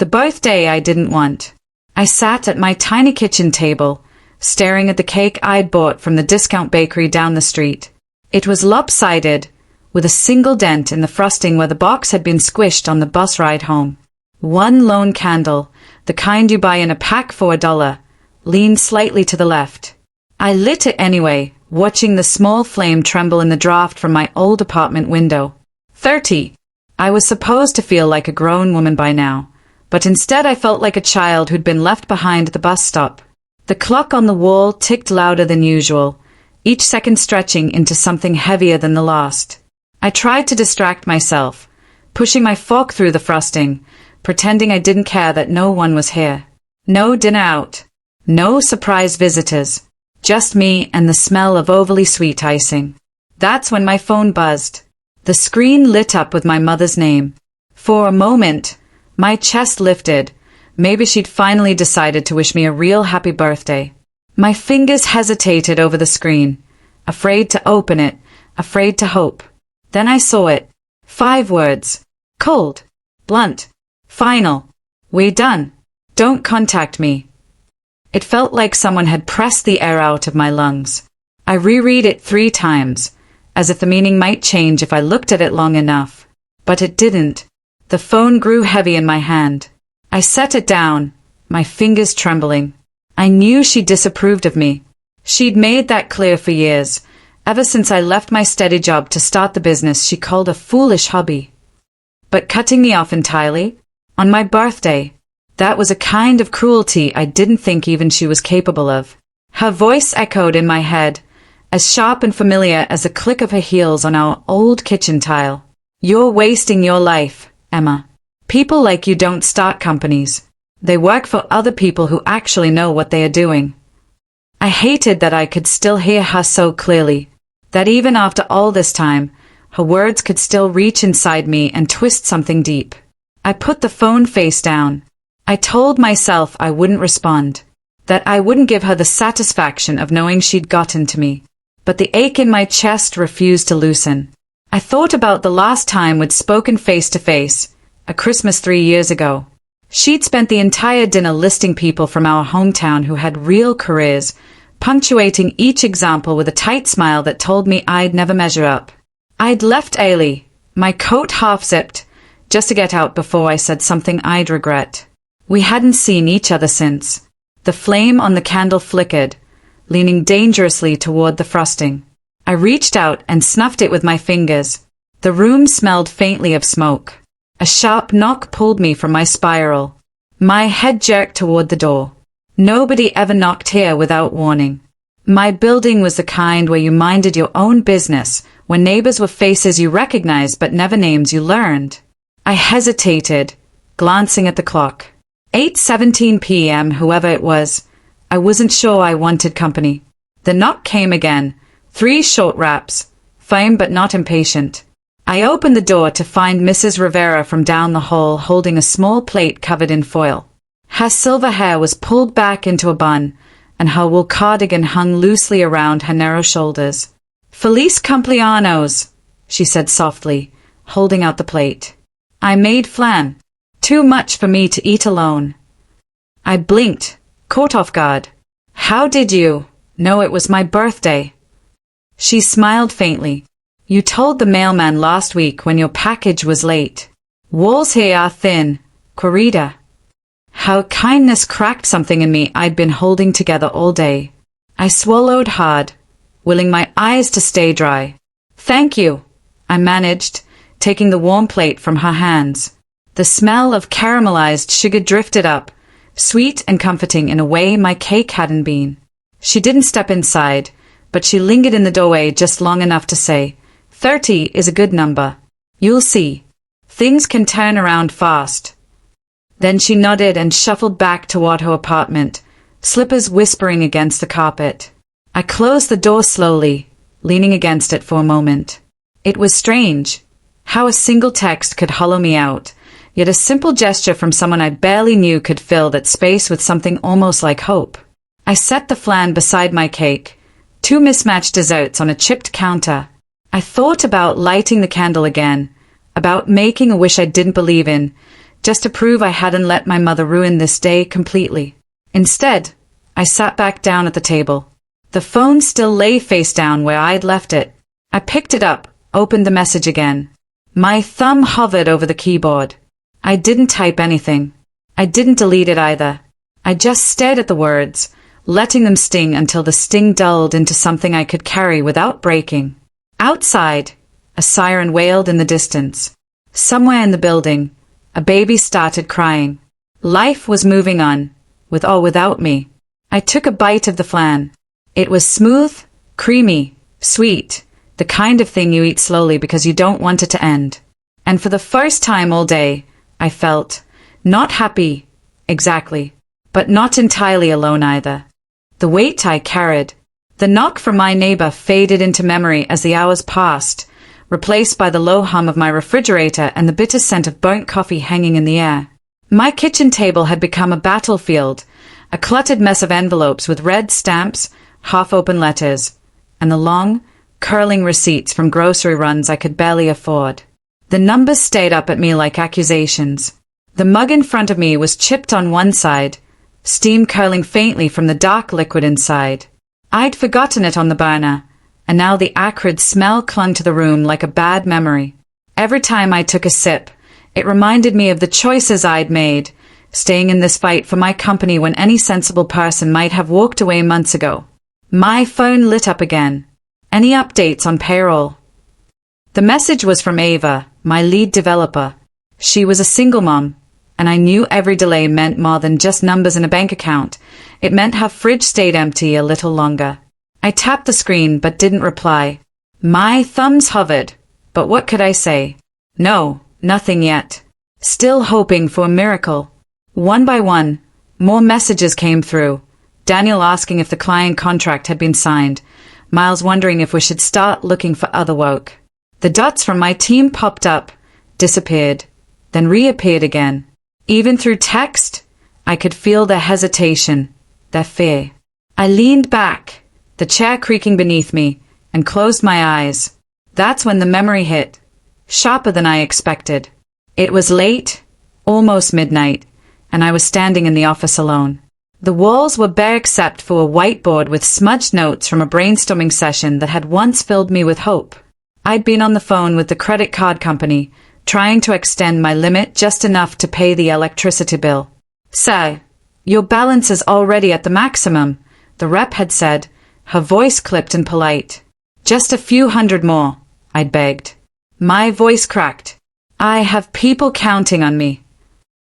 The birthday I didn't want. I sat at my tiny kitchen table, staring at the cake I'd bought from the discount bakery down the street. It was lopsided, with a single dent in the frosting where the box had been squished on the bus ride home. One lone candle, the kind you buy in a pack for $1, leaned slightly to the left. I lit it anyway, watching the small flame tremble in the draft from my old apartment window. 30. I was supposed to feel like a grown woman by now, but instead I felt like a child who'd been left behind at the bus stop. The clock on the wall ticked louder than usual, each second stretching into something heavier than the last. I tried to distract myself, pushing my fork through the frosting, pretending I didn't care that no one was here. No dinner out. No surprise visitors. Just me and the smell of overly sweet icing. That's when my phone buzzed. The screen lit up with my mother's name. For a moment, my chest lifted. Maybe she'd finally decided to wish me a real happy birthday. My fingers hesitated over the screen, afraid to open it, afraid to hope. Then I saw it. 5 words. Cold. Blunt. Final. We're done. Don't contact me. It felt like someone had pressed the air out of my lungs. I reread it 3 times, as if the meaning might change if I looked at it long enough. But it didn't. The phone grew heavy in my hand. I set it down, my fingers trembling. I knew she disapproved of me. She'd made that clear for years, ever since I left my steady job to start the business she called a foolish hobby. But cutting me off entirely? On my birthday? That was a kind of cruelty I didn't think even she was capable of. Her voice echoed in my head, as sharp and familiar as the click of her heels on our old kitchen tile. You're wasting your life, Emma. People like you don't start companies. They work for other people who actually know what they are doing. I hated that I could still hear her so clearly, that even after all this time, her words could still reach inside me and twist something deep. I put the phone face down. I told myself I wouldn't respond, that I wouldn't give her the satisfaction of knowing she'd gotten to me. But the ache in my chest refused to loosen. I thought about the last time we'd spoken face to face, a Christmas 3 years ago. She'd spent the entire dinner listing people from our hometown who had real careers, punctuating each example with a tight smile that told me I'd never measure up. I'd left early, my coat half-zipped, just to get out before I said something I'd regret. We hadn't seen each other since. The flame on the candle flickered, leaning dangerously toward the frosting. I reached out and snuffed it with my fingers. The room smelled faintly of smoke. A sharp knock pulled me from my spiral. My head jerked toward the door. Nobody ever knocked here without warning. My building was the kind where you minded your own business, where neighbors were faces you recognized but never names you learned. I hesitated, glancing at the clock. 8:17 p.m., whoever it was. I wasn't sure I wanted company. The knock came again. 3 short raps, firm but not impatient. I opened the door to find Mrs. Rivera from down the hall holding a small plate covered in foil. Her silver hair was pulled back into a bun, and her wool cardigan hung loosely around her narrow shoulders. "Feliz cumpleaños," she said softly, holding out the plate. I made flan. Too much for me to eat alone. I blinked, caught off guard. "How did you know it was my birthday?" She smiled faintly. "You told the mailman last week when your package was late. Walls here are thin, querida." How kindness cracked something in me I'd been holding together all day. I swallowed hard, willing my eyes to stay dry. "Thank you," I managed, taking the warm plate from her hands. The smell of caramelized sugar drifted up, sweet and comforting in a way my cake hadn't been. She didn't step inside, but she lingered in the doorway just long enough to say, 30 is a good number. You'll see. Things can turn around fast. Then she nodded and shuffled back toward her apartment, slippers whispering against the carpet. I closed the door slowly, leaning against it for a moment. It was strange, how a single text could hollow me out, yet a simple gesture from someone I barely knew could fill that space with something almost like hope. I set the flan beside my cake, 2 mismatched desserts on a chipped counter. I thought about lighting the candle again, about making a wish I didn't believe in, just to prove I hadn't let my mother ruin this day completely. Instead, I sat back down at the table. The phone still lay face down where I'd left it. I picked it up, opened the message again. My thumb hovered over the keyboard. I didn't type anything. I didn't delete it either. I just stared at the words, letting them sting until the sting dulled into something I could carry without breaking. Outside, a siren wailed in the distance. Somewhere in the building, a baby started crying. Life was moving on, with or without me. I took a bite of the flan. It was smooth, creamy, sweet, the kind of thing you eat slowly because you don't want it to end. And for the first time all day, I felt not happy, exactly, but not entirely alone either. The weight I carried. The knock from my neighbor faded into memory as the hours passed, replaced by the low hum of my refrigerator and the bitter scent of burnt coffee hanging in the air. My kitchen table had become a battlefield, a cluttered mess of envelopes with red stamps, half-open letters, and the long, curling receipts from grocery runs I could barely afford. The numbers stayed up at me like accusations. The mug in front of me was chipped on one side, steam curling faintly from the dark liquid inside. I'd forgotten it on the burner, and now the acrid smell clung to the room like a bad memory. Every time I took a sip, it reminded me of the choices I'd made, staying in this fight for my company when any sensible person might have walked away months ago. My phone lit up again. Any updates on payroll? The message was from Ava, my lead developer. She was a single mom, and I knew every delay meant more than just numbers in a bank account. It meant her fridge stayed empty a little longer. I tapped the screen but didn't reply. My thumbs hovered, but what could I say? No, nothing yet. Still hoping for a miracle. One by one, more messages came through. Daniel asking if the client contract had been signed. Miles wondering if we should start looking for other work. The dots from my team popped up, disappeared, then reappeared again. Even through text, I could feel their hesitation, their fear. I leaned back, the chair creaking beneath me, and closed my eyes. That's when the memory hit, sharper than I expected. It was late, almost midnight, and I was standing in the office alone. The walls were bare except for a whiteboard with smudged notes from a brainstorming session that had once filled me with hope. I'd been on the phone with the credit card company, trying to extend my limit just enough to pay the electricity bill. "Sir, your balance is already at the maximum," the rep had said, her voice clipped and polite. "Just a few hundred more," I'd begged. My voice cracked. "I have people counting on me."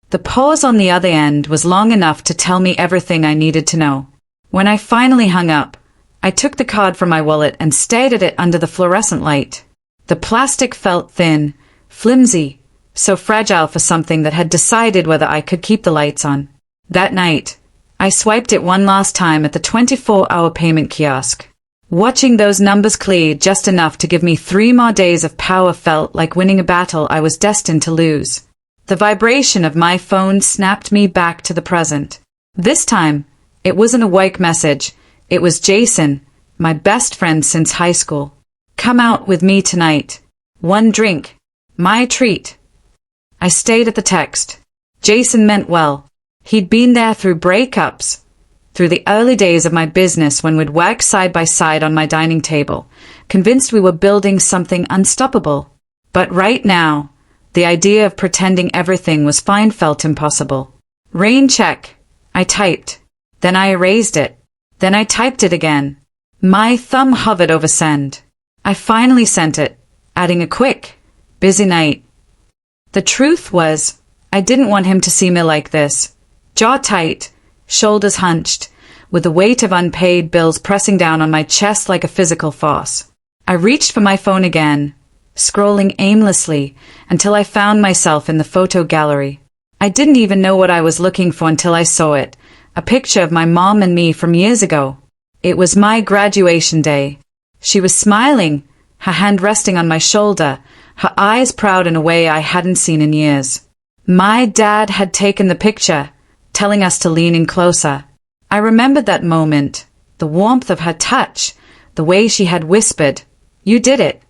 The pause on the other end was long enough to tell me everything I needed to know. When I finally hung up, I took the card from my wallet and stared at it under the fluorescent light. The plastic felt thin, flimsy, so fragile for something that had decided whether I could keep the lights on. That night, I swiped it one last time at the 24-hour payment kiosk. Watching those numbers clear just enough to give me 3 more days of power felt like winning a battle I was destined to lose. The vibration of my phone snapped me back to the present. This time, it wasn't a work message. It was Jason, my best friend since high school. "Come out with me tonight. 1 drink. My treat." I stayed at the text. Jason meant well. He'd been there through breakups, through the early days of my business when we'd work side by side on my dining table, convinced we were building something unstoppable. But right now, the idea of pretending everything was fine felt impossible. "Rain check," I typed. Then I erased it. Then I typed it again. My thumb hovered over send. I finally sent it, adding a quick, "Busy night." The truth was, I didn't want him to see me like this. Jaw tight, shoulders hunched, with the weight of unpaid bills pressing down on my chest like a physical force. I reached for my phone again, scrolling aimlessly until I found myself in the photo gallery. I didn't even know what I was looking for until I saw it, a picture of my mom and me from years ago. It was my graduation day. She was smiling, her hand resting on my shoulder, her eyes proud in a way I hadn't seen in years. My dad had taken the picture, telling us to lean in closer. I remembered that moment, the warmth of her touch, the way she had whispered, "You did it."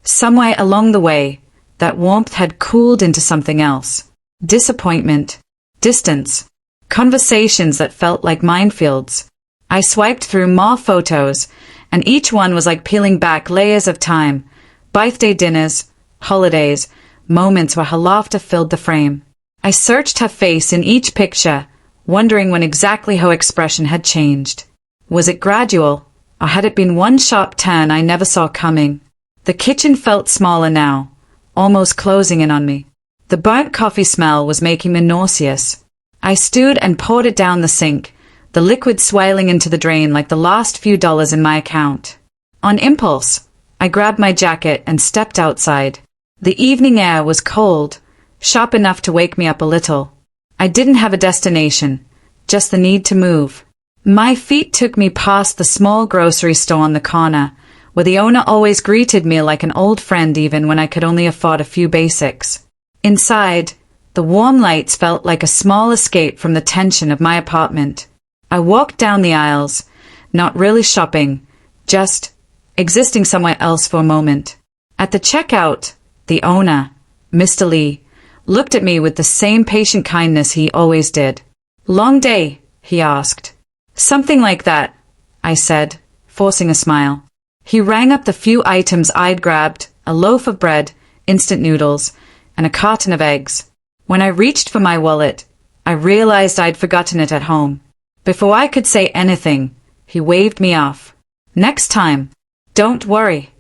Somewhere along the way, that warmth had cooled into something else. disappointment, distance, conversations that felt like minefields. I swiped through more photos, and each one was like peeling back layers of time, birthday dinners, holidays, moments where her laughter filled the frame. I searched her face in each picture, wondering when exactly her expression had changed. Was it gradual, or had it been one sharp turn I never saw coming? The kitchen felt smaller now, almost closing in on me. The burnt coffee smell was making me nauseous. I stood and poured it down the sink, the liquid swirling into the drain like the last few dollars in my account. On impulse, I grabbed my jacket and stepped outside. The evening air was cold, sharp enough to wake me up a little. I didn't have a destination, just the need to move. My feet took me past the small grocery store on the corner, where the owner always greeted me like an old friend even when I could only afford a few basics. Inside, the warm lights felt like a small escape from the tension of my apartment. I walked down the aisles, not really shopping, just existing somewhere else for a moment. At the checkout, the owner, Mr. Lee, looked at me with the same patient kindness he always did. "Long day?" he asked. "Something like that," I said, forcing a smile. He rang up the few items I'd grabbed, a loaf of bread, instant noodles, and a carton of eggs. When I reached for my wallet, I realized I'd forgotten it at home. Before I could say anything, he waved me off. "Next time, don't worry."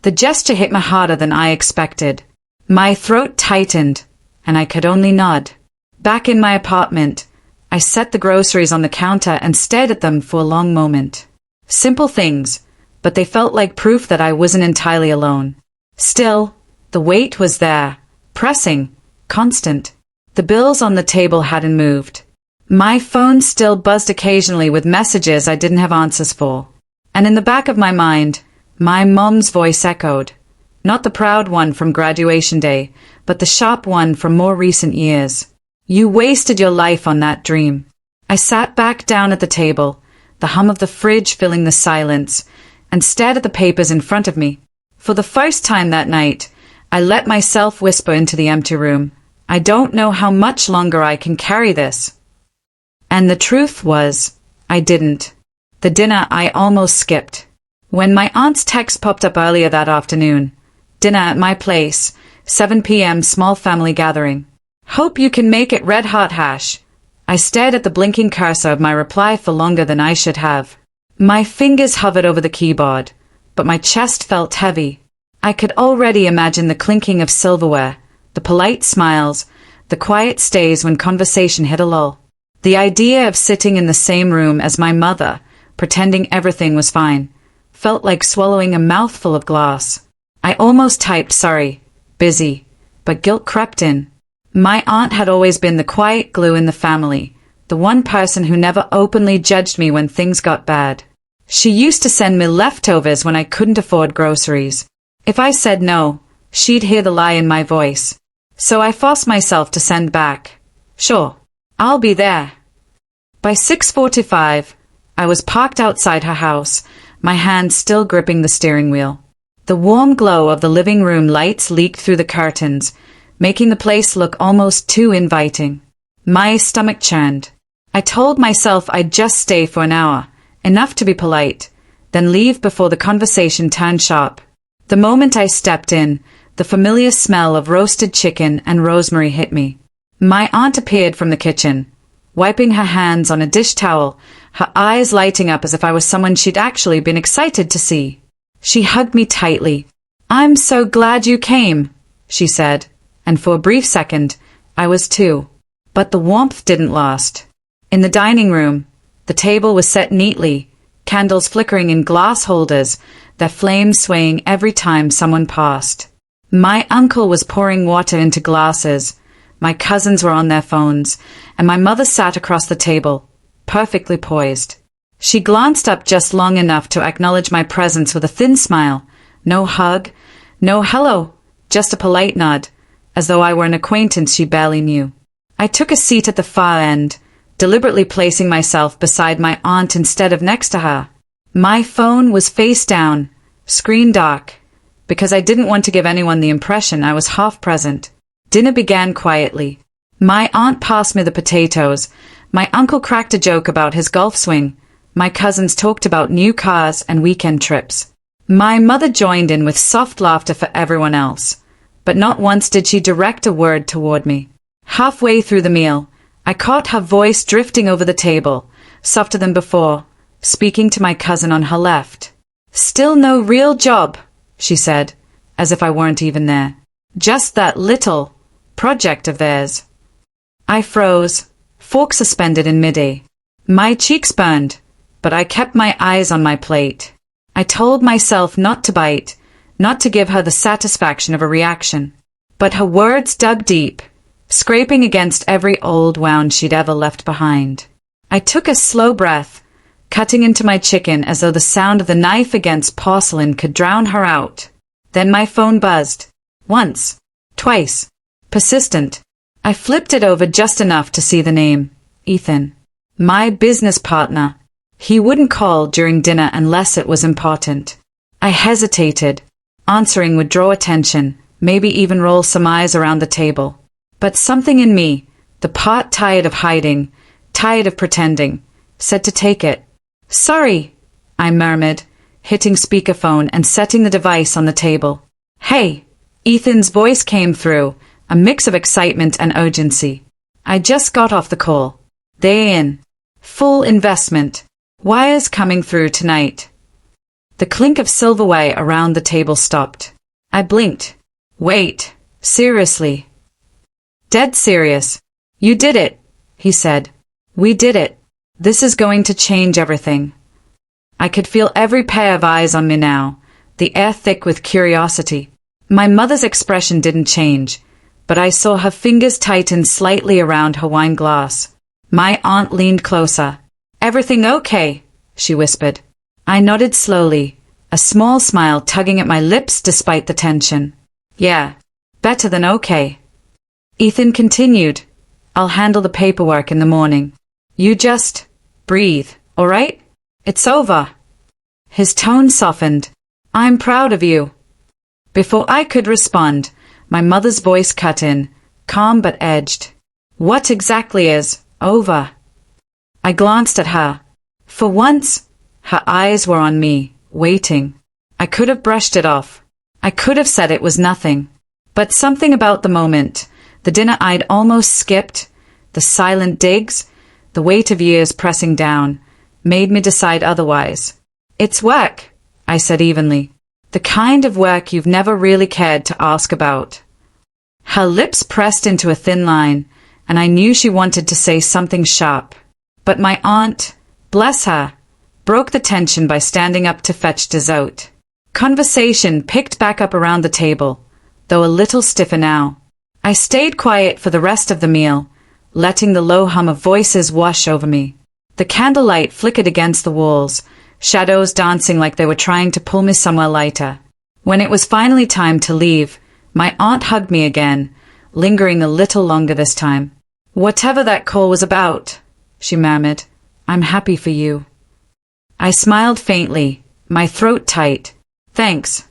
The gesture hit me harder than I expected. My throat tightened, and I could only nod. Back in my apartment, I set the groceries on the counter and stared at them for a long moment. Simple things, but they felt like proof that I wasn't entirely alone. Still, the weight was there, pressing, constant. The bills on the table hadn't moved. My phone still buzzed occasionally with messages I didn't have answers for. And in the back of my mind, my mom's voice echoed. Not the proud one from graduation day, but the sharp one from more recent years. "You wasted your life on that dream." I sat back down at the table, the hum of the fridge filling the silence, and stared at the papers in front of me. For the first time that night, I let myself whisper into the empty room, "I don't know how much longer I can carry this." And the truth was, I didn't. The dinner I almost skipped. When my aunt's text popped up earlier that afternoon, "Dinner at my place, 7 p.m. small family gathering. Hope you can make it red hot hash." I stared at the blinking cursor of my reply for longer than I should have. My fingers hovered over the keyboard, but my chest felt heavy. I could already imagine the clinking of silverware, the polite smiles, the quiet stays when conversation hit a lull. The idea of sitting in the same room as my mother, pretending everything was fine, felt like swallowing a mouthful of glass. I almost typed sorry, busy, but guilt crept in. My aunt had always been the quiet glue in the family, the one person who never openly judged me when things got bad. She used to send me leftovers when I couldn't afford groceries. If I said no, she'd hear the lie in my voice. So I forced myself to send back, "Sure, I'll be there." By 6:45, I was parked outside her house, my hand still gripping the steering wheel. The warm glow of the living room lights leaked through the curtains, making the place look almost too inviting. My stomach churned. I told myself I'd just stay for an hour, enough to be polite, then leave before the conversation turned sharp. The moment I stepped in, the familiar smell of roasted chicken and rosemary hit me. My aunt appeared from the kitchen, wiping her hands on a dish towel, her eyes lighting up as if I was someone she'd actually been excited to see. She hugged me tightly. "I'm so glad you came," she said, and for a brief second, I was too. But the warmth didn't last. In the dining room, the table was set neatly, candles flickering in glass holders, their flames swaying every time someone passed. My uncle was pouring water into glasses, my cousins were on their phones, and my mother sat across the table, perfectly poised. She glanced up just long enough to acknowledge my presence with a thin smile. No hug, no hello, just a polite nod, as though I were an acquaintance she barely knew. I took a seat at the far end, deliberately placing myself beside my aunt instead of next to her. My phone was face down, screen dark, because I didn't want to give anyone the impression I was half present. Dinner began quietly. My aunt passed me the potatoes. My uncle cracked a joke about his golf swing. My cousins talked about new cars and weekend trips. My mother joined in with soft laughter for everyone else. But not once did she direct a word toward me. Halfway through the meal, I caught her voice drifting over the table, softer than before, speaking to my cousin on her left. "Still no real job," she said, as if I weren't even there. "Just that little project of theirs." I froze, fork suspended in midair. My cheeks burned, but I kept my eyes on my plate. I told myself not to bite, not to give her the satisfaction of a reaction. But her words dug deep, scraping against every old wound she'd ever left behind. I took a slow breath, cutting into my chicken as though the sound of the knife against porcelain could drown her out. Then my phone buzzed. Once. Twice. Persistent. I flipped it over just enough to see the name. Ethan. My business partner. He wouldn't call during dinner unless it was important. I hesitated. Answering would draw attention, maybe even roll some eyes around the table. But something in me, the part tired of hiding, tired of pretending, said to take it. "Sorry," I murmured, hitting speakerphone and setting the device on the table. "Hey," Ethan's voice came through, a mix of excitement and urgency. "I just got off the call. They're in. Full investment. Wires coming through tonight." The clink of silverware around the table stopped. I blinked. "Wait, seriously?" "Dead serious. You did it," he said. "We did it. This is going to change everything." I could feel every pair of eyes on me now, the air thick with curiosity. My mother's expression didn't change, but I saw her fingers tighten slightly around her wine glass. My aunt leaned closer. "Everything okay?" she whispered. I nodded slowly, a small smile tugging at my lips despite the tension. "Yeah, better than okay." Ethan continued, "I'll handle the paperwork in the morning. You just breathe, all right? It's over." His tone softened. "I'm proud of you." Before I could respond, my mother's voice cut in, calm but edged. "What exactly is over?" I glanced at her. For once, her eyes were on me, waiting. I could have brushed it off. I could have said it was nothing. But something about the moment, the dinner I'd almost skipped, the silent digs, the weight of years pressing down, made me decide otherwise. "It's work," I said evenly. "The kind of work you've never really cared to ask about." Her lips pressed into a thin line, and I knew she wanted to say something sharp. But my aunt, bless her, broke the tension by standing up to fetch dessert. Conversation picked back up around the table, though a little stiffer now. I stayed quiet for the rest of the meal, letting the low hum of voices wash over me. The candlelight flickered against the walls, shadows dancing like they were trying to pull me somewhere lighter. When it was finally time to leave, my aunt hugged me again, lingering a little longer this time. "Whatever that call was about," she murmured, "I'm happy for you." I smiled faintly, my throat tight. "Thanks."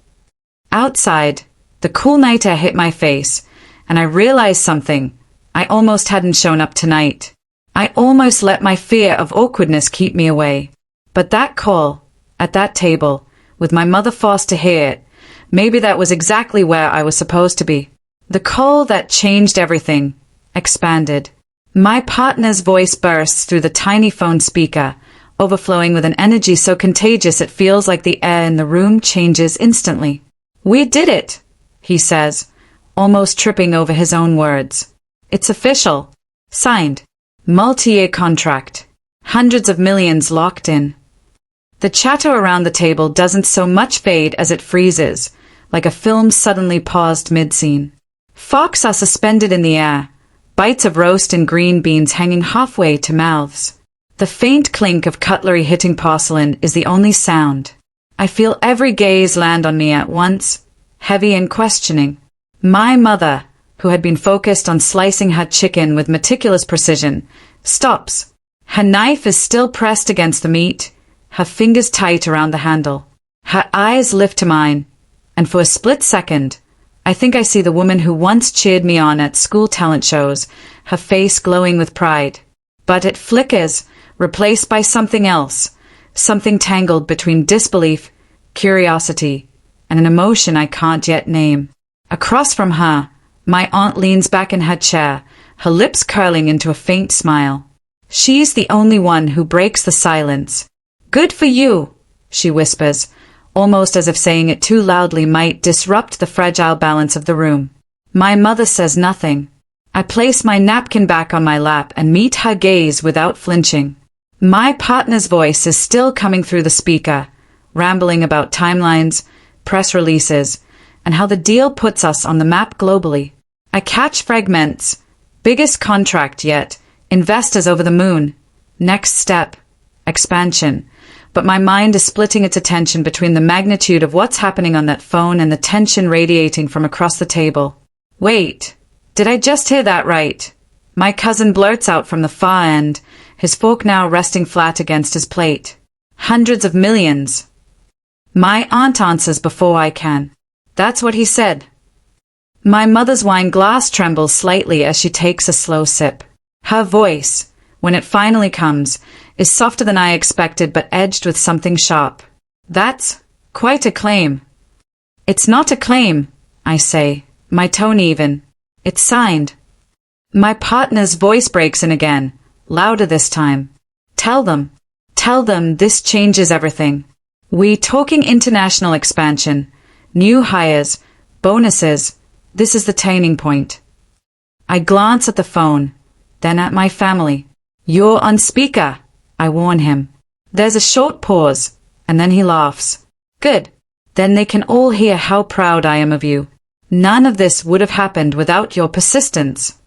Outside, the cool night air hit my face, and I realized something. I almost hadn't shown up tonight. I almost let my fear of awkwardness keep me away. But that call, at that table, with my mother forced to hear it, maybe that was exactly where I was supposed to be. The call that changed everything, expanded. My partner's voice bursts through the tiny phone speaker, overflowing with an energy so contagious it feels like the air in the room changes instantly. "We did it," he says, almost tripping over his own words. "It's official. Signed. Multi-year contract. Hundreds of millions locked in." The chatter around the table doesn't so much fade as it freezes, like a film suddenly paused mid-scene. Forks are suspended in the air, bites of roast and green beans hanging halfway to mouths. The faint clink of cutlery hitting porcelain is the only sound. I feel every gaze land on me at once, heavy and questioning. My mother, who had been focused on slicing her chicken with meticulous precision, stops. Her knife is still pressed against the meat, her fingers tight around the handle. Her eyes lift to mine, and for a split second, I think I see the woman who once cheered me on at school talent shows, her face glowing with pride. But it flickers, replaced by something else, something tangled between disbelief, curiosity, and an emotion I can't yet name. Across from her, my aunt leans back in her chair, her lips curling into a faint smile. She's the only one who breaks the silence. "Good for you," she whispers, almost as if saying it too loudly might disrupt the fragile balance of the room. My mother says nothing. I place my napkin back on my lap and meet her gaze without flinching. My partner's voice is still coming through the speaker, rambling about timelines, press releases, and how the deal puts us on the map globally. I catch fragments. Biggest contract yet. Investors over the moon. Next step. Expansion. But my mind is splitting its attention between the magnitude of what's happening on that phone and the tension radiating from across the table. Wait, did I just hear that right? My cousin blurts out from the far end, his fork now resting flat against his plate. Hundreds of millions. My aunt answers before I can. That's what he said. My mother's wine glass trembles slightly as she takes a slow sip. Her voice, when it finally comes, is softer than I expected but edged with something sharp. That's quite a claim. It's not a claim, I say, my tone even. It's signed. My partner's voice breaks in again, louder this time. Tell them this changes everything. We talking international expansion, new hires, bonuses. This is the turning point. I glance at the phone, then at my family. You're on speaker, I warn him. There's a short pause, and then he laughs. Good. Then they can all hear how proud I am of you. None of this would have happened without your persistence.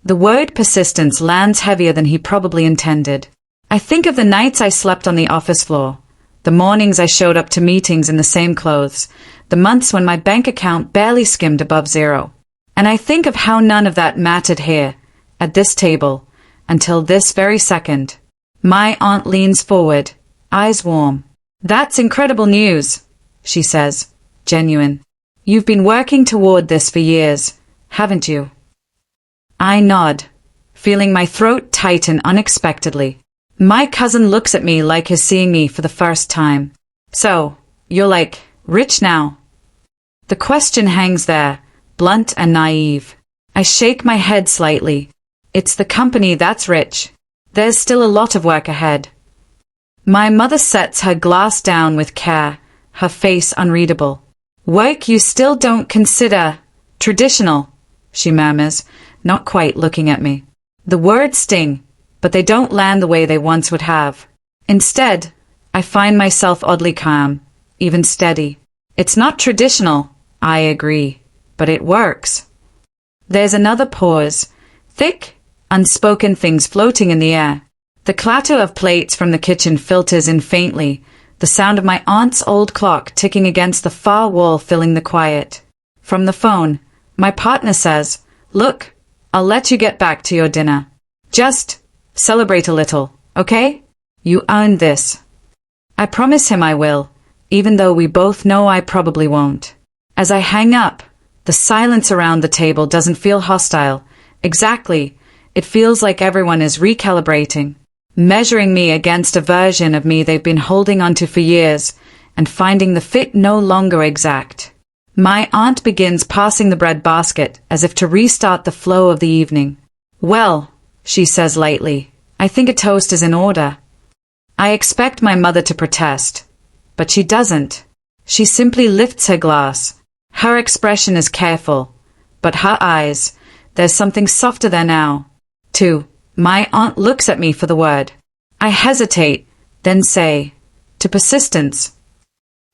The word persistence lands heavier than he probably intended. I think of the nights I slept on the office floor, the mornings I showed up to meetings in the same clothes, the months when my bank account barely skimmed above zero. And I think of how none of that mattered here, at this table, until this very second. My aunt leans forward, eyes warm. That's incredible news, she says, genuine. You've been working toward this for years, haven't you? I nod, feeling my throat tighten unexpectedly. My cousin looks at me like he's seeing me for the first time. So, you're like, rich now? The question hangs there, blunt and naive. I shake my head slightly. It's the company that's rich. There's still a lot of work ahead. My mother sets her glass down with care, her face unreadable. Work you still don't consider traditional, she murmurs, not quite looking at me. The words sting, but they don't land the way they once would have. Instead, I find myself oddly calm, even steady. It's not traditional, I agree, but it works. There's another pause, thick, unspoken things floating in the air. The clatter of plates from the kitchen filters in faintly, the sound of my aunt's old clock ticking against the far wall filling the quiet. From the phone, my partner says, "Look, I'll let you get back to your dinner. Just celebrate a little, okay? You earned this." I promise him I will, even though we both know I probably won't. As I hang up, the silence around the table doesn't feel hostile. Exactly. It feels like everyone is recalibrating, measuring me against a version of me they've been holding onto for years, and finding the fit no longer exact. My aunt begins passing the bread basket as if to restart the flow of the evening. "Well," she says lightly, "I think a toast is in order." I expect my mother to protest, but she doesn't. She simply lifts her glass. Her expression is careful, but her eyes, there's something softer there now. Too. My aunt looks at me for the word. I hesitate, then say, "To persistence."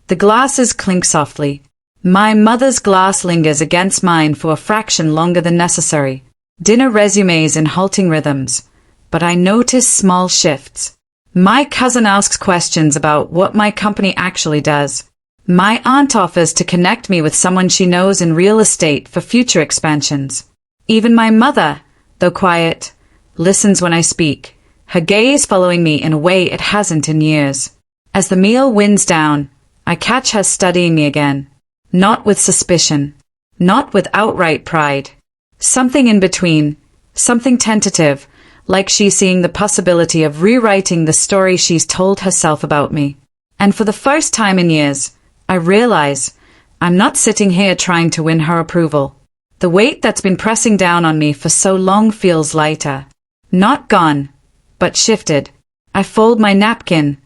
The glasses clink softly. My mother's glass lingers against mine for a fraction longer than necessary. Dinner resumes in halting rhythms, but I notice small shifts. My cousin asks questions about what my company actually does. My aunt offers to connect me with someone she knows in real estate for future expansions. Even my mother, though quiet, listens when I speak, her gaze following me in a way it hasn't in years. As the meal winds down, I catch her studying me again, not with suspicion, not with outright pride. Something in between, something tentative, like she's seeing the possibility of rewriting the story she's told herself about me. And for the first time in years, I realize I'm not sitting here trying to win her approval. The weight that's been pressing down on me for so long feels lighter. Not gone, but shifted. I fold my napkin,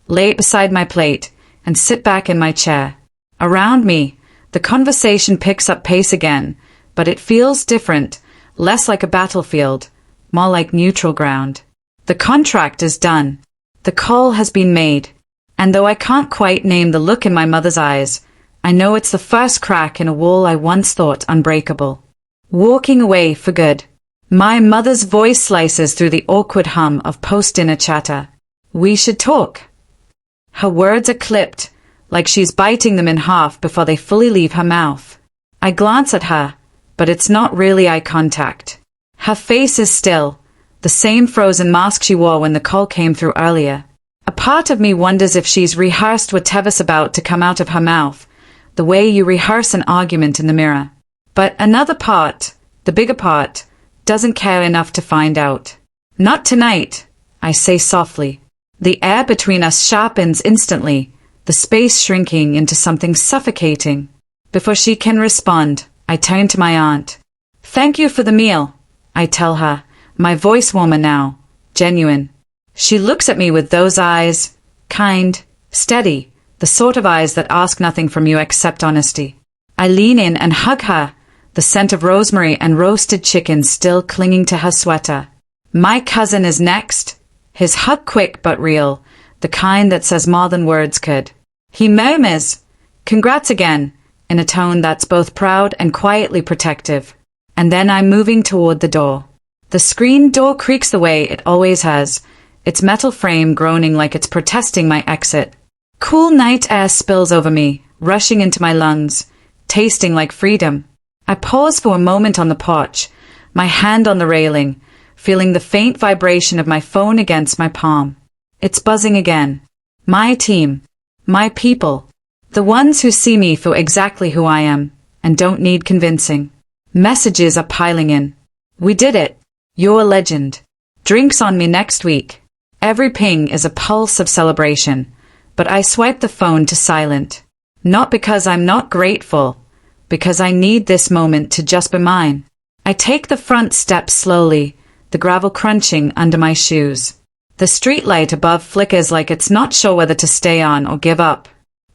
lay it beside my plate, and sit back in my chair. Around me, the conversation picks up pace again, but it feels different, less like a battlefield, more like neutral ground. The contract is done. The call has been made. And though I can't quite name the look in my mother's eyes, I know it's the first crack in a wall I once thought unbreakable. Walking away for good. My mother's voice slices through the awkward hum of post-dinner chatter. We should talk. Her words are clipped, like she's biting them in half before they fully leave her mouth. I glance at her, but it's not really eye contact. Her face is still, the same frozen mask she wore when the call came through earlier. A part of me wonders if she's rehearsed whatever's about to come out of her mouth, the way you rehearse an argument in the mirror. But another part, the bigger part, doesn't care enough to find out. Not tonight, I say softly. The air between us sharpens instantly, the space shrinking into something suffocating. Before she can respond, I turn to my aunt. Thank you for the meal, I tell her, my voice warmer now, genuine. She looks at me with those eyes, kind, steady, the sort of eyes that ask nothing from you except honesty. I lean in and hug her, the scent of rosemary and roasted chicken still clinging to her sweater. My cousin is next. His hug quick but real, the kind that says more than words could. He murmurs, "Congrats again," in a tone that's both proud and quietly protective. And then I'm moving toward the door. The screen door creaks the way it always has, its metal frame groaning like it's protesting my exit. Cool night air spills over me, rushing into my lungs, tasting like freedom. I pause for a moment on the porch, my hand on the railing, feeling the faint vibration of my phone against my palm. It's buzzing again. My team. My people. The ones who see me for exactly who I am, and don't need convincing. Messages are piling in. We did it. You're a legend. Drinks on me next week. Every ping is a pulse of celebration, but I swipe the phone to silent. Not because I'm not grateful, because I need this moment to just be mine. I take the front steps slowly, the gravel crunching under my shoes. The streetlight above flickers like it's not sure whether to stay on or give up.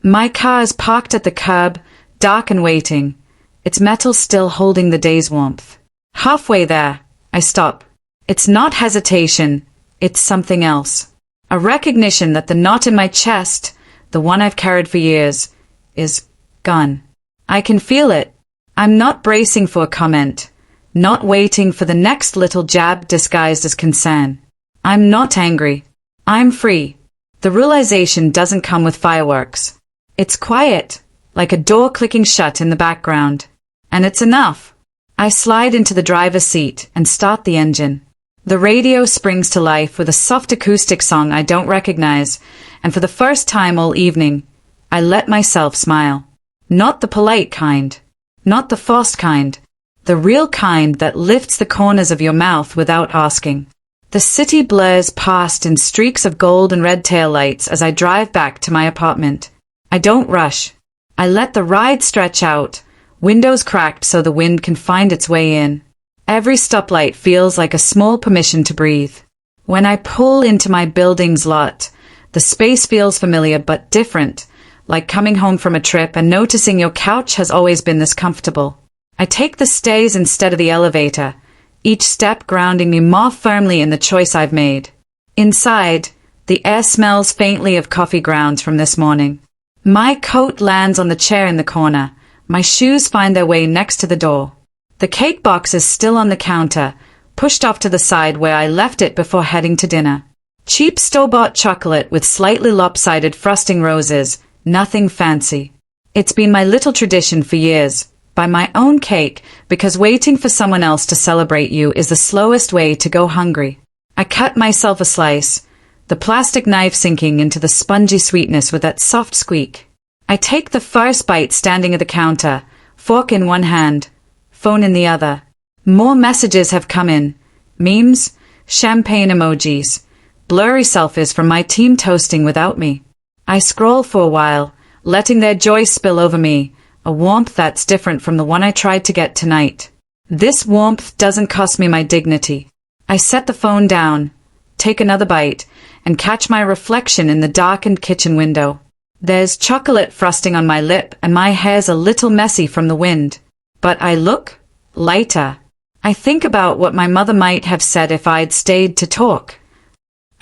My car is parked at the curb, dark and waiting, its metal still holding the day's warmth. Halfway there, I stop. It's not hesitation, it's something else. A recognition that the knot in my chest, the one I've carried for years, is gone. I can feel it. I'm not bracing for a comment, not waiting for the next little jab disguised as concern. I'm not angry. I'm free. The realization doesn't come with fireworks. It's quiet, like a door clicking shut in the background. And it's enough. I slide into the driver's seat and start the engine. The radio springs to life with a soft acoustic song I don't recognize, and for the first time all evening, I let myself smile. Not the polite kind. Not the forced kind. The real kind that lifts the corners of your mouth without asking. The city blurs past in streaks of gold and red taillights as I drive back to my apartment. I don't rush. I let the ride stretch out, windows cracked so the wind can find its way in. Every stoplight feels like a small permission to breathe. When I pull into my building's lot, the space feels familiar but different, like coming home from a trip and noticing your couch has always been this comfortable. I take the stairs instead of the elevator, each step grounding me more firmly in the choice I've made. Inside, the air smells faintly of coffee grounds from this morning. My coat lands on the chair in the corner. My shoes find their way next to the door. The cake box is still on the counter, pushed off to the side where I left it before heading to dinner. Cheap store-bought chocolate with slightly lopsided frosting roses, nothing fancy. It's been my little tradition for years. Buy my own cake, because waiting for someone else to celebrate you is the slowest way to go hungry. I cut myself a slice, the plastic knife sinking into the spongy sweetness with that soft squeak. I take the first bite standing at the counter, Fork in one hand, phone in the other. More messages have come in. Memes, champagne emojis, blurry selfies from my team toasting without me. I scroll for a while, letting their joy spill over me, a warmth that's different from the one I tried to get tonight. This warmth doesn't cost me my dignity. I set the phone down, take another bite, and catch my reflection in the darkened kitchen window. There's chocolate frosting on my lip and my hair's a little messy from the wind. But I look lighter. I think about what my mother might have said if I'd stayed to talk.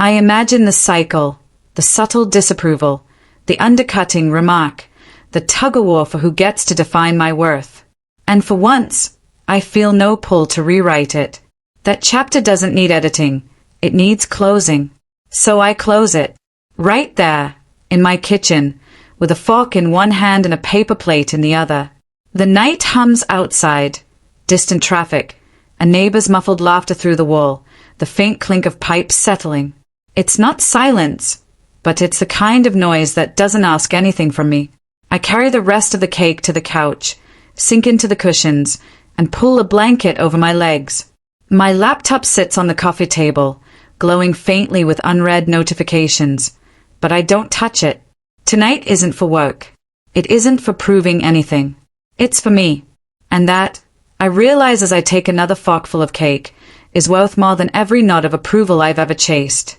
I imagine the cycle, the subtle disapproval, the undercutting remark, the tug-of-war for who gets to define my worth. And for once, I feel no pull to rewrite it. That chapter doesn't need editing. It needs closing. So I close it. Right there, in my kitchen, with a fork in one hand and a paper plate in the other. The night hums outside. Distant traffic. A neighbor's muffled laughter through the wall. The faint clink of pipes settling. It's not silence, but it's the kind of noise that doesn't ask anything from me. I carry the rest of the cake to the couch, sink into the cushions, and pull a blanket over my legs. My laptop sits on the coffee table, glowing faintly with unread notifications, but I don't touch it. Tonight isn't for work. It isn't for proving anything. It's for me. And that, I realize as I take another forkful of cake, is worth more than every nod of approval I've ever chased.